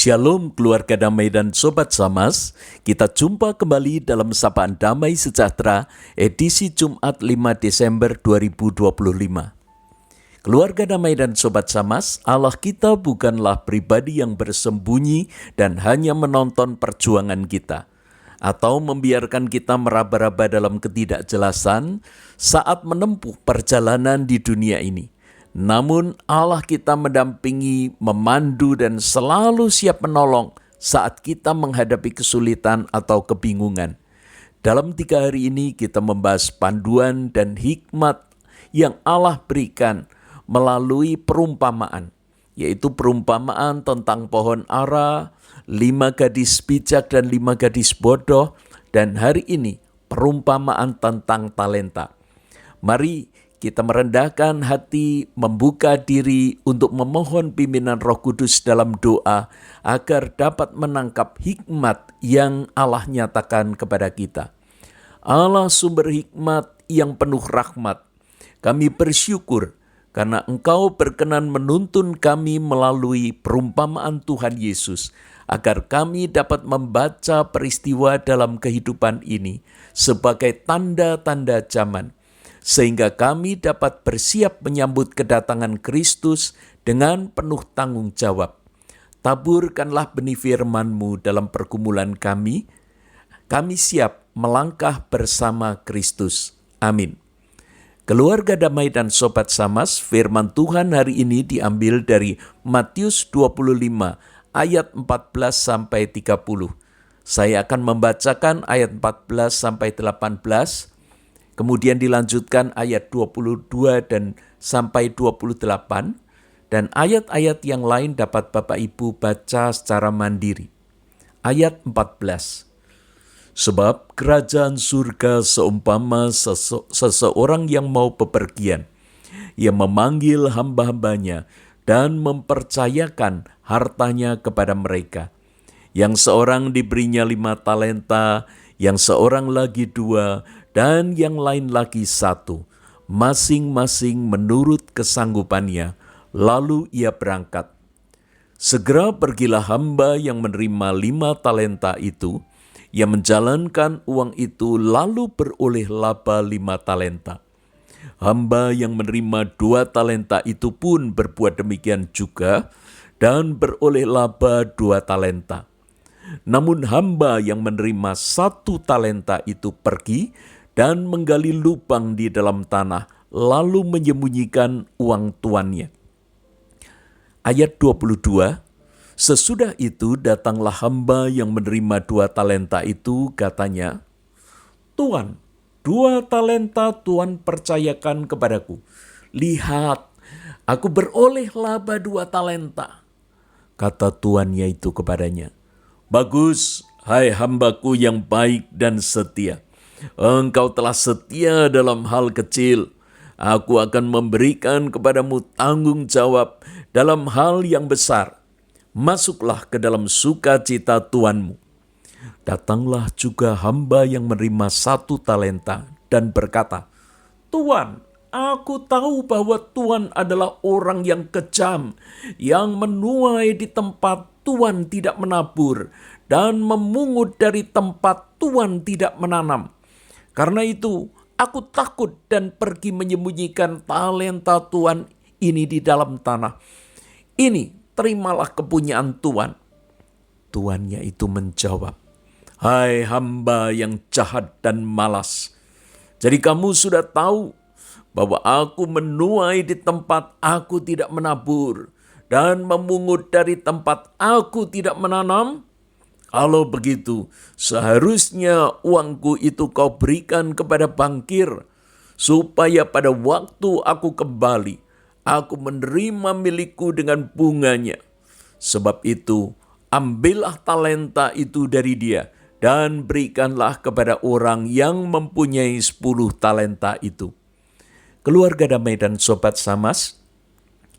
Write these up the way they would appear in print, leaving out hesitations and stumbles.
Shalom keluarga damai dan sobat Samas, kita jumpa kembali dalam Sapaan Damai Sejahtera edisi Jumat 5 Desember 2025. Keluarga damai dan sobat Samas, Allah kita bukanlah pribadi yang bersembunyi dan hanya menonton perjuangan kita, atau membiarkan kita meraba-raba dalam ketidakjelasan saat menempuh perjalanan di dunia ini. Namun Allah kita mendampingi, memandu dan selalu siap menolong saat kita menghadapi kesulitan atau kebingungan. Dalam 3 hari ini kita membahas panduan dan hikmat yang Allah berikan melalui perumpamaan, yaitu perumpamaan tentang pohon ara, 5 gadis bijak dan 5 gadis bodoh, dan hari ini perumpamaan tentang talenta. Mari kita merendahkan hati, membuka diri untuk memohon pimpinan Roh Kudus dalam doa agar dapat menangkap hikmat yang Allah nyatakan kepada kita. Allah sumber hikmat yang penuh rahmat, kami bersyukur karena Engkau berkenan menuntun kami melalui perumpamaan Tuhan Yesus, agar kami dapat membaca peristiwa dalam kehidupan ini sebagai tanda-tanda zaman, sehingga kami dapat bersiap menyambut kedatangan Kristus dengan penuh tanggung jawab. Taburkanlah benih firman-Mu dalam pergumulan kami siap melangkah bersama Kristus. Amin. Keluarga damai dan sobat Samas, firman Tuhan hari ini diambil dari Matius 25 ayat 14 sampai 30. Saya akan membacakan ayat 14 sampai 18. Kemudian dilanjutkan ayat 22 dan sampai 28, dan ayat-ayat yang lain dapat Bapak Ibu baca secara mandiri. Ayat 14. Sebab kerajaan surga seumpama seseorang yang mau bepergian, yang memanggil hamba-hambanya dan mempercayakan hartanya kepada mereka. Yang seorang diberinya 5 talenta, yang seorang lagi 2, dan yang lain lagi 1, masing-masing menurut kesanggupannya. Lalu ia berangkat. Segera pergilah hamba yang menerima 5 talenta itu, yang menjalankan uang itu lalu beroleh laba 5 talenta. Hamba yang menerima 2 talenta itu pun berbuat demikian juga, dan beroleh laba 2 talenta. Namun hamba yang menerima 1 talenta itu pergi dan menggali lubang di dalam tanah, lalu menyembunyikan uang tuannya. Ayat 22, sesudah itu datanglah hamba yang menerima 2 talenta itu, katanya, Tuan, 2 talenta Tuan percayakan kepadaku. Lihat, aku beroleh laba 2 talenta. Kata tuannya itu kepadanya, bagus, hai hambaku yang baik dan setia. Engkau telah setia dalam hal kecil. Aku akan memberikan kepadamu tanggung jawab dalam hal yang besar. Masuklah ke dalam sukacita tuanmu. Datanglah juga hamba yang menerima 1 talenta dan berkata, Tuan, aku tahu bahwa Tuan adalah orang yang kejam, yang menuai di tempat Tuan tidak menabur, dan memungut dari tempat Tuan tidak menanam. Karena itu, aku takut dan pergi menyembunyikan talenta Tuan ini di dalam tanah. Ini, terimalah kepunyaan Tuan. Tuannya itu menjawab, hai hamba yang jahat dan malas. Jadi kamu sudah tahu bahwa aku menuai di tempat aku tidak menabur, dan memungut dari tempat aku tidak menanam? Kalau begitu, seharusnya uangku itu kau berikan kepada bankir, supaya pada waktu aku kembali, aku menerima milikku dengan bunganya. Sebab itu, ambillah talenta itu dari dia, dan berikanlah kepada orang yang mempunyai 10 talenta itu. Keluarga damai dan sobat Samas,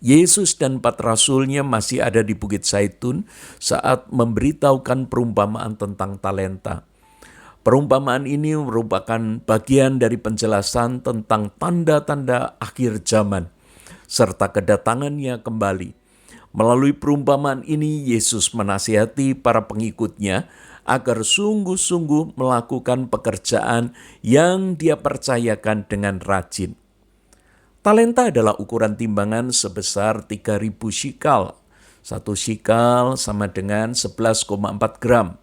Yesus dan 4 rasulnya masih ada di Bukit Zaitun saat memberitahukan perumpamaan tentang talenta. Perumpamaan ini merupakan bagian dari penjelasan tentang tanda-tanda akhir zaman, serta kedatangannya kembali. Melalui perumpamaan ini, Yesus menasihati para pengikutnya agar sungguh-sungguh melakukan pekerjaan yang dia percayakan dengan rajin. Talenta adalah ukuran timbangan sebesar 3.000 shikal. 1 shikal sama dengan 11,4 gram,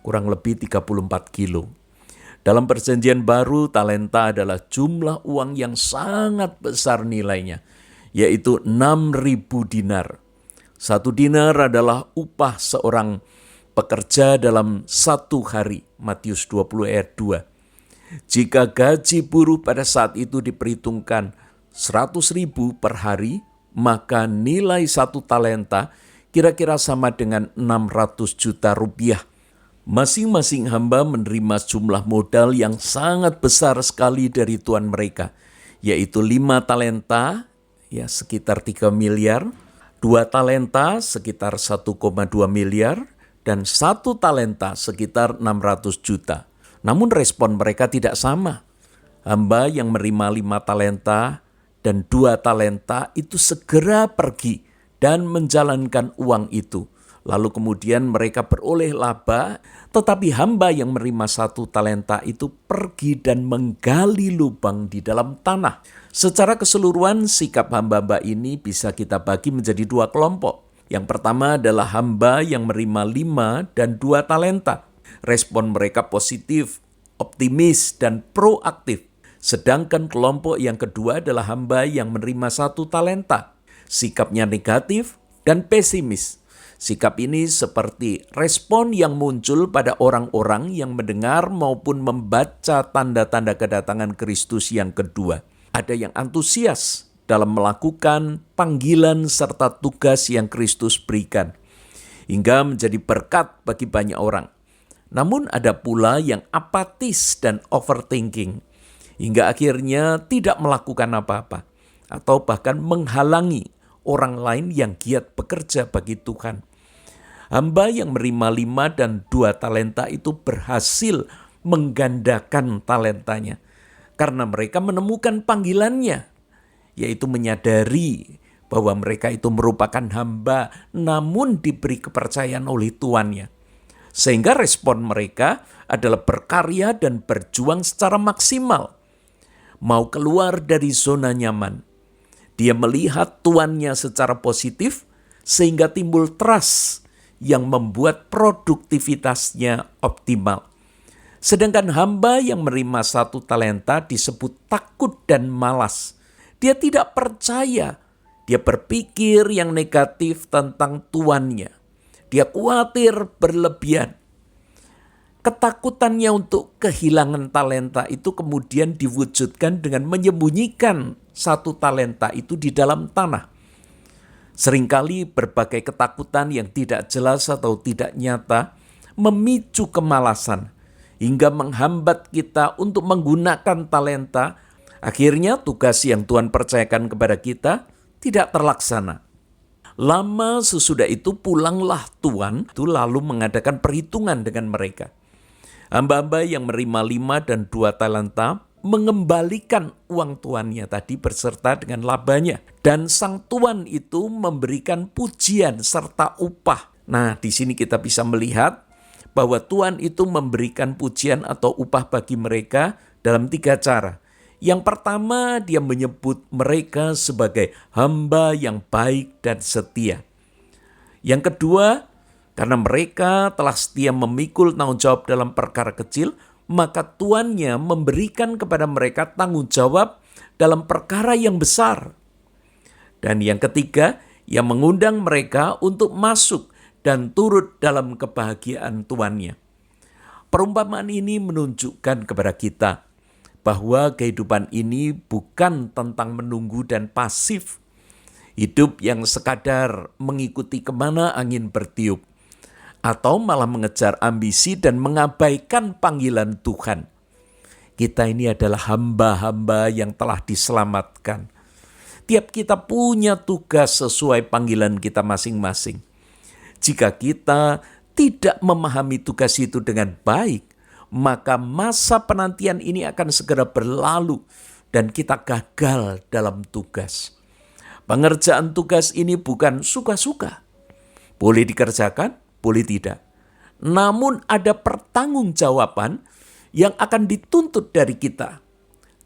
kurang lebih 34 kilo. Dalam perjanjian baru, talenta adalah jumlah uang yang sangat besar nilainya, yaitu 6.000 dinar. 1 dinar adalah upah seorang pekerja dalam 1 hari, Matius 20 ayat 2. Jika gaji buruh pada saat itu diperhitungkan 100.000 per hari, maka nilai 1 talenta kira-kira sama dengan 600 juta rupiah. Masing-masing hamba menerima jumlah modal yang sangat besar sekali dari tuan mereka, yaitu 5 talenta, ya sekitar 3 miliar, 2 talenta sekitar 1,2 miliar, dan 1 talenta sekitar 600 juta. Namun respon mereka tidak sama. Hamba yang menerima 5 talenta dan 2 talenta itu segera pergi dan menjalankan uang itu. Lalu kemudian mereka beroleh laba, tetapi hamba yang menerima 1 talenta itu pergi dan menggali lubang di dalam tanah. Secara keseluruhan sikap hamba-hamba ini bisa kita bagi menjadi 2 kelompok. Yang pertama adalah hamba yang menerima 5 dan 2 talenta. Respon mereka positif, optimis, dan proaktif. Sedangkan kelompok yang kedua adalah hamba yang menerima 1 talenta. Sikapnya negatif dan pesimis. Sikap ini seperti respon yang muncul pada orang-orang yang mendengar maupun membaca tanda-tanda kedatangan Kristus yang kedua. Ada yang antusias dalam melakukan panggilan serta tugas yang Kristus berikan, hingga menjadi berkat bagi banyak orang. Namun ada pula yang apatis dan overthinking, hingga akhirnya tidak melakukan apa-apa, atau bahkan menghalangi orang lain yang giat bekerja bagi Tuhan. Hamba yang menerima 5 dan 2 talenta itu berhasil menggandakan talentanya karena mereka menemukan panggilannya, yaitu menyadari bahwa mereka itu merupakan hamba namun diberi kepercayaan oleh tuannya. Sehingga respon mereka adalah berkarya dan berjuang secara maksimal, mau keluar dari zona nyaman. Dia melihat tuannya secara positif sehingga timbul trust yang membuat produktivitasnya optimal. Sedangkan hamba yang menerima 1 talenta disebut takut dan malas. Dia tidak percaya, dia berpikir yang negatif tentang tuannya. Dia khawatir berlebihan. Ketakutannya untuk kehilangan talenta itu kemudian diwujudkan dengan menyembunyikan 1 talenta itu di dalam tanah. Seringkali berbagai ketakutan yang tidak jelas atau tidak nyata memicu kemalasan hingga menghambat kita untuk menggunakan talenta. Akhirnya tugas yang Tuhan percayakan kepada kita tidak terlaksana. Lama sesudah itu pulanglah Tuhan itu lalu mengadakan perhitungan dengan mereka. Hamba-hamba yang menerima 5 dan 2 talenta mengembalikan uang tuannya tadi beserta dengan labanya. Dan sang tuan itu memberikan pujian serta upah. Nah, di sini kita bisa melihat bahwa Tuhan itu memberikan pujian atau upah bagi mereka dalam 3 cara. Yang pertama, dia menyebut mereka sebagai hamba yang baik dan setia. Yang kedua, karena mereka telah setia memikul tanggung jawab dalam perkara kecil, maka tuannya memberikan kepada mereka tanggung jawab dalam perkara yang besar. Dan yang ketiga, ia mengundang mereka untuk masuk dan turut dalam kebahagiaan tuannya. Perumpamaan ini menunjukkan kepada kita bahwa kehidupan ini bukan tentang menunggu dan pasif. Hidup yang sekadar mengikuti kemana angin bertiup, atau malah mengejar ambisi dan mengabaikan panggilan Tuhan. Kita ini adalah hamba-hamba yang telah diselamatkan. Tiap kita punya tugas sesuai panggilan kita masing-masing. Jika kita tidak memahami tugas itu dengan baik, maka masa penantian ini akan segera berlalu dan kita gagal dalam tugas. Pengerjaan tugas ini bukan suka-suka. Boleh dikerjakan, boleh tidak. Namun ada pertanggungjawaban yang akan dituntut dari kita.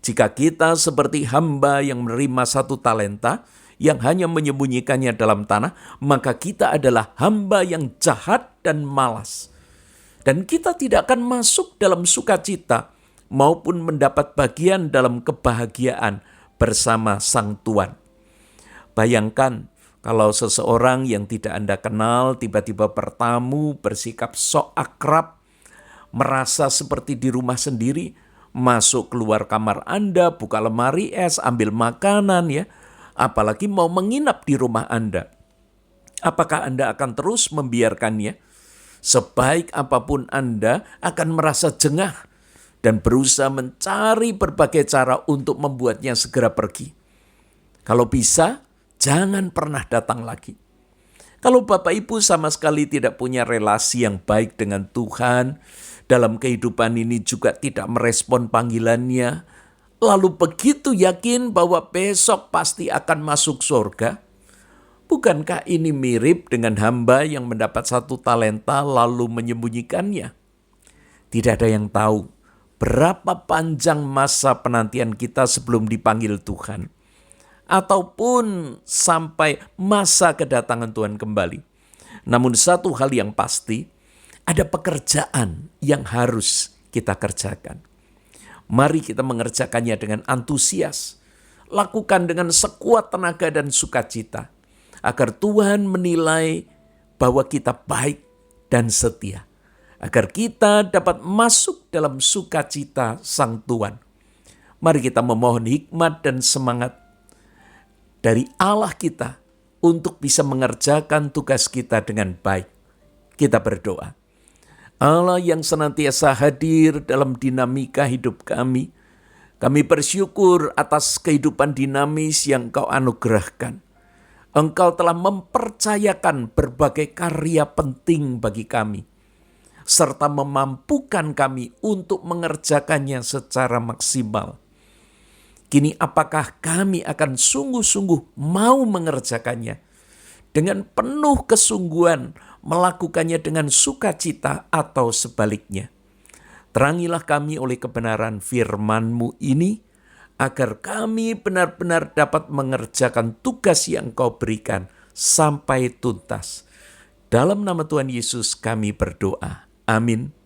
Jika kita seperti hamba yang menerima 1 talenta, yang hanya menyembunyikannya dalam tanah, maka kita adalah hamba yang jahat dan malas. Dan kita tidak akan masuk dalam sukacita maupun mendapat bagian dalam kebahagiaan bersama Sang Tuan. Bayangkan kalau seseorang yang tidak Anda kenal tiba-tiba bertamu, bersikap sok akrab, merasa seperti di rumah sendiri, masuk keluar kamar Anda, buka lemari es, ambil makanan ya, apalagi mau menginap di rumah Anda. Apakah Anda akan terus membiarkannya? Sebaik apapun Anda akan merasa jengah dan berusaha mencari berbagai cara untuk membuatnya segera pergi. Kalau bisa, jangan pernah datang lagi. Kalau Bapak Ibu sama sekali tidak punya relasi yang baik dengan Tuhan, dalam kehidupan ini juga tidak merespon panggilannya, lalu begitu yakin bahwa besok pasti akan masuk surga, bukankah ini mirip dengan hamba yang mendapat 1 talenta lalu menyembunyikannya? Tidak ada yang tahu berapa panjang masa penantian kita sebelum dipanggil Tuhan, ataupun sampai masa kedatangan Tuhan kembali. Namun satu hal yang pasti, ada pekerjaan yang harus kita kerjakan. Mari kita mengerjakannya dengan antusias. Lakukan dengan sekuat tenaga dan sukacita, agar Tuhan menilai bahwa kita baik dan setia. Agar kita dapat masuk dalam sukacita Sang Tuan. Mari kita memohon hikmat dan semangat dari Allah kita untuk bisa mengerjakan tugas kita dengan baik. Kita berdoa. Allah yang senantiasa hadir dalam dinamika hidup kami bersyukur atas kehidupan dinamis yang Engkau anugerahkan. Engkau telah mempercayakan berbagai karya penting bagi kami, serta memampukan kami untuk mengerjakannya secara maksimal. Kini apakah kami akan sungguh-sungguh mau mengerjakannya dengan penuh kesungguhan, melakukannya dengan sukacita atau sebaliknya? Terangilah kami oleh kebenaran firman-Mu ini, agar kami benar-benar dapat mengerjakan tugas yang Kau berikan sampai tuntas. Dalam nama Tuhan Yesus kami berdoa. Amin.